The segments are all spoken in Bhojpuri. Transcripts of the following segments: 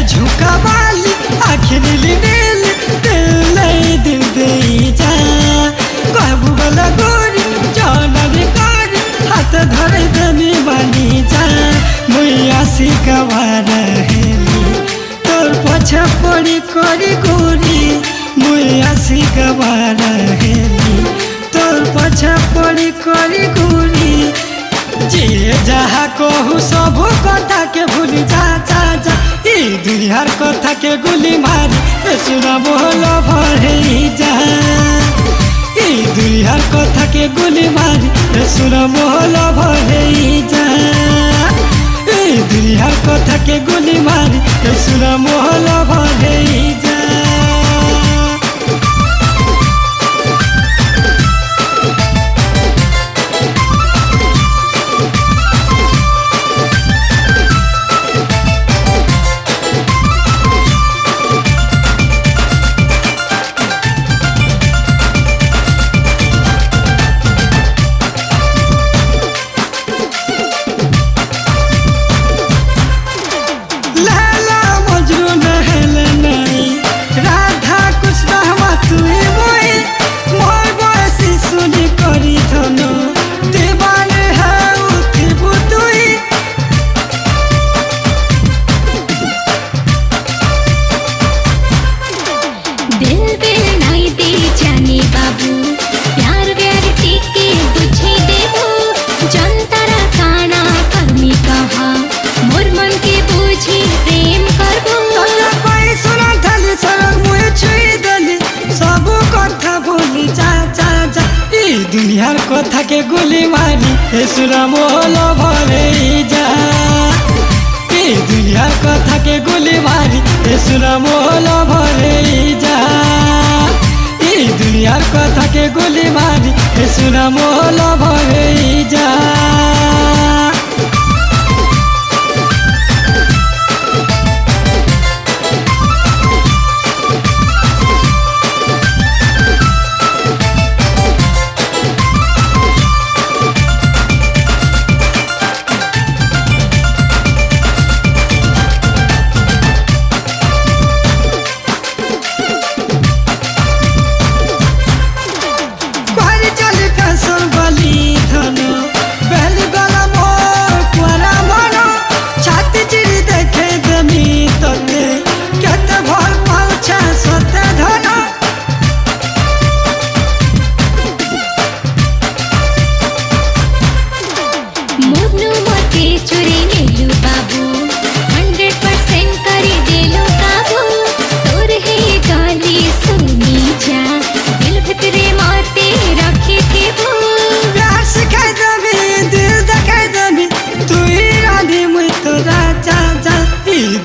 झुका वाली आखिर नील दिल दे जा कहबू वाला गोरी जानर कर हाथ धरे दमी बनी जा मुइया सी गवार तोर पछा पड़ी करी गोरी मुइया सी गवार तोर पछा पड़ी करी गोरी जे जहा कहू सब कथा के भूल जा जा जा ई दुनियार कथा के गोली मारी सुना बोल भरे जा ई दुनियार कथा के गोली मारी सुना बोल भरे जा ई दुनियार कथा के गोली मारी सुना बोल भरे जा दुनियार कथा के गोली मारी सुना मोहल भरे जा ई दुनियार कथा के गोली मारी सुना मोहल भरे जा ई दुनियार कथा के गोली मारी सुना मोहल भरे जा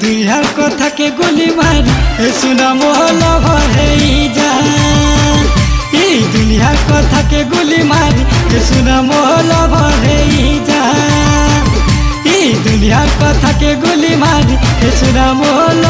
दुनियार कथा के गोली मारी सुना मोहल भरे जा ई दुनियार कथा के गोली मारी सुना मोहल भरे जा ई दुनियार कथा के गोली मारी सुना मोहल